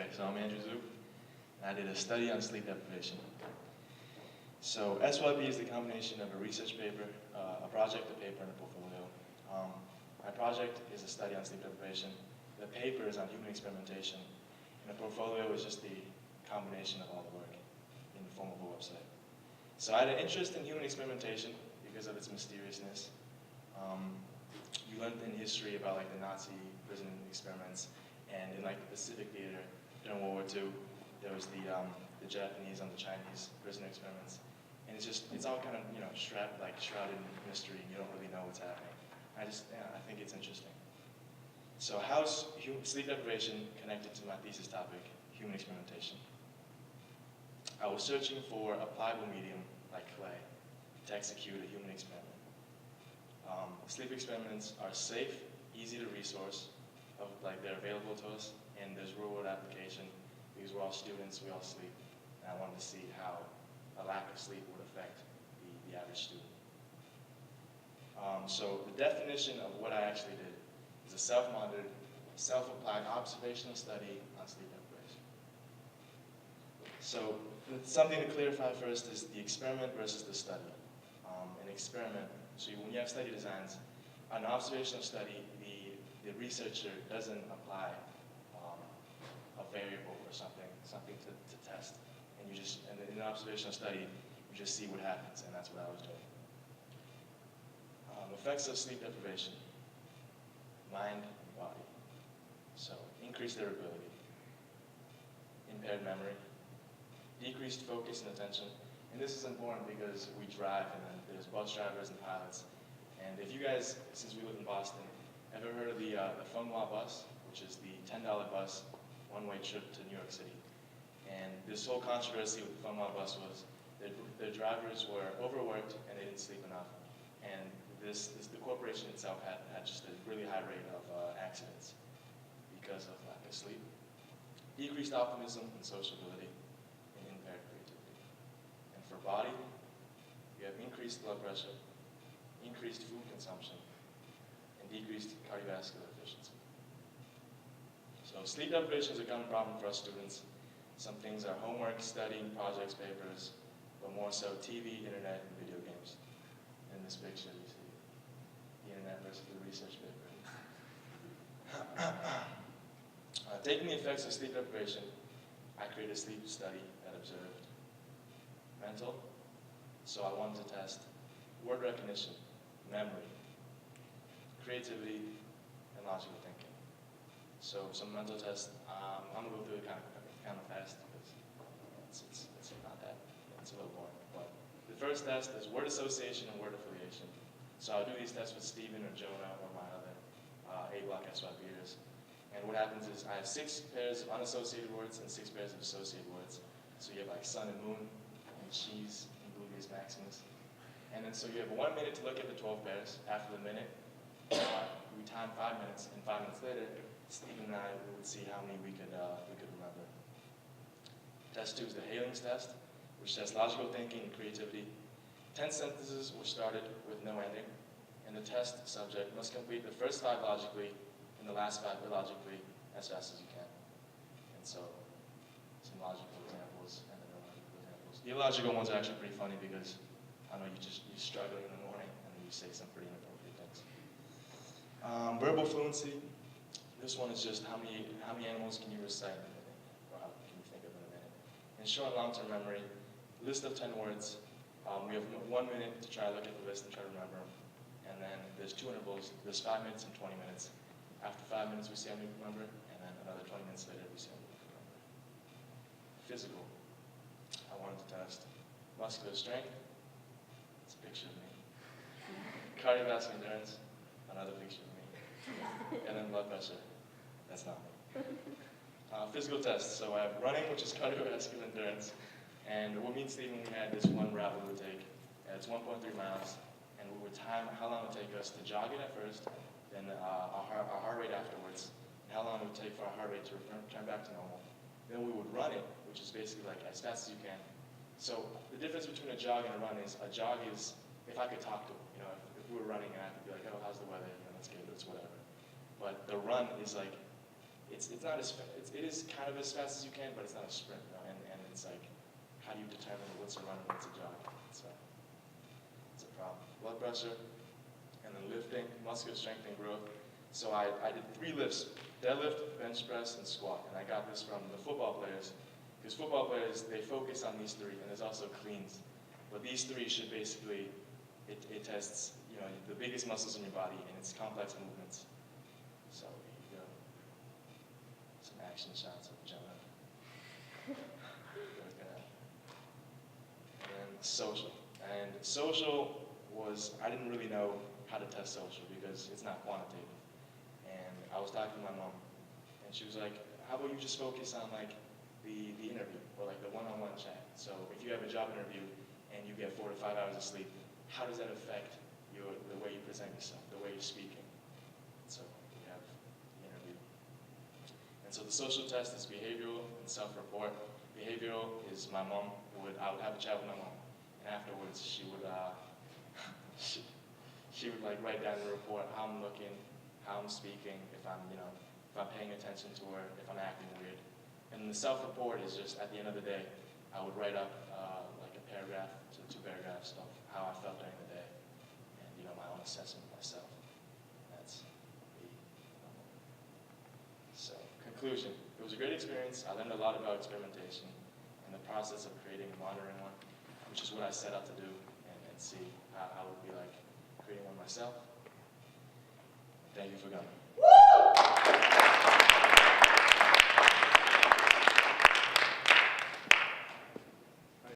Okay, so I'm Andrew Zook, and I did a study on sleep deprivation. So SYP is the combination of a research paper, a project, a paper, and a portfolio. My project is a study on sleep deprivation. The paper is on human experimentation, and the portfolio is just the combination of all the work in the form of a website. So I had an interest in human experimentation because of its mysteriousness. You learned in history about like the Nazi prison experiments, and in like the Pacific theater during World War II, there was the Japanese and the Chinese prison experiments, and it's all kind of shrouded in mystery, and you don't really know what's happening. I think it's interesting. So how's sleep deprivation connected to my thesis topic, human experimentation? I was searching for a pliable medium like clay to execute a human experiment. Sleep experiments are safe, easy to resource, they're available to us, and there's real-world application because we're all students, we all sleep, and I wanted to see how a lack of sleep would affect the average student. So the definition of what I actually did is a self-monitored, self-applied observational study on sleep deprivation. So something to clarify first is the experiment versus the study. An experiment, so when you have study designs, an observational study, the researcher doesn't apply a variable or something to test. And in an observational study, you just see what happens, and that's what I was doing. Effects of sleep deprivation, mind and body. So increased irritability, impaired memory, decreased focus and attention. And this is important because we drive, and then there's bus drivers and pilots. And if you guys, since we live in Boston, ever heard of the Funghwa bus, which is the $10 bus, one-way trip to New York City? And this whole controversy with the Funghwa bus was the drivers were overworked and they didn't sleep enough. And the corporation itself had just a really high rate of accidents because of lack of sleep. Decreased optimism and sociability, and impaired creativity. And for body, you have increased blood pressure, increased food consumption, and decreased cardiovascular efficiency. So sleep deprivation is a common problem for us students. Some things are homework, studying, projects, papers, but more so TV, internet, and video games. In this picture, you see the internet versus the research paper. Taking the effects of sleep deprivation, I created a sleep study that observed mental. So I wanted to test word recognition, memory, creativity, and logical thinking. So some mental tests, I'm going to go through it kind of fast because it's not that, it's a little boring. But the first test is word association and word affiliation. So I'll do these tests with Stephen or Jonah or my other A-block SYPers. And what happens is I have 6 pairs of unassociated words and 6 pairs of associated words. So you have like sun and moon and cheese and Blueberries Maximus. And then so you have 1 minute to look at the 12 pairs. After the minute, we time 5 minutes, and 5 minutes later, Stephen and I would see how many we could remember. Test 2 is the Haling's test, which tests logical thinking and creativity. 10 sentences were started with no ending, and the test subject must complete the first 5 logically and the last 5 illogically as fast as you can. And so, some logical examples and then illogical examples. The illogical ones are actually pretty funny because I know you're struggling in the morning and then you say some pretty inappropriate things. Verbal fluency. This one is just how many animals can you recite in a minute, or how can you think of in a minute. And short and long-term memory. List of 10 words. We have 1 minute to try to look at the list and try to remember them. And then there's 2 intervals. There's 5 minutes and 20 minutes. After 5 minutes, we see how many we remember, and then another 20 minutes later, we see how many we remember. Physical. I wanted to test muscular strength. It's a picture of me. Cardiovascular endurance. Another picture of me. And then blood pressure. That's not me. Physical tests. So I have running, which is cardiovascular endurance. And what me and Stephen, we had this one route we would take. It's 1.3 miles. And we would time how long it would take us to jog it at first, then our heart rate afterwards, and how long it would take for our heart rate to return back to normal. Then we would run it, which is basically like as fast as you can. So the difference between a jog and a run is, a jog is if I could talk to them, if we were running and I could be like, oh, how's the weather, that's good, it's whatever. But the run is like it's not as it is kind of as fast as you can, but it's not a sprint, you know? And it's like, how do you determine what's a run and what's a jog? It's a problem. Blood pressure, and then lifting, muscular strength and growth. So I did 3 lifts: deadlift, bench press, and squat. And I got this from the football players, because football players, they focus on these 3, and there's also cleans. But these 3 should basically, it tests, you know, the biggest muscles in your body, and it's complex movements. So here you go. Some action shots of Jonah. And then social. And social was, I didn't really know how to test social because it's not quantitative. And I was talking to my mom, and she was like, how about you just focus on like the interview, or like the one-on-one chat. So if you have a job interview and you get 4 to 5 hours of sleep, how does that affect the way you present yourself, the way you're speaking? So we have the interview. And so the social test is behavioral and self-report. Behavioral is I would have a chat with my mom, and afterwards she would she would like write down in the report how I'm looking, how I'm speaking, if I'm paying attention to her, if I'm acting weird. And the self-report is just, at the end of the day, I would write up like a paragraph to 2 paragraphs of how I felt during the day, and my own assessment of myself. That's the so conclusion. It was a great experience. I learned a lot about experimentation and the process of creating and monitoring one, which is what I set out to do, and see how it would be like creating one myself. Thank you for coming.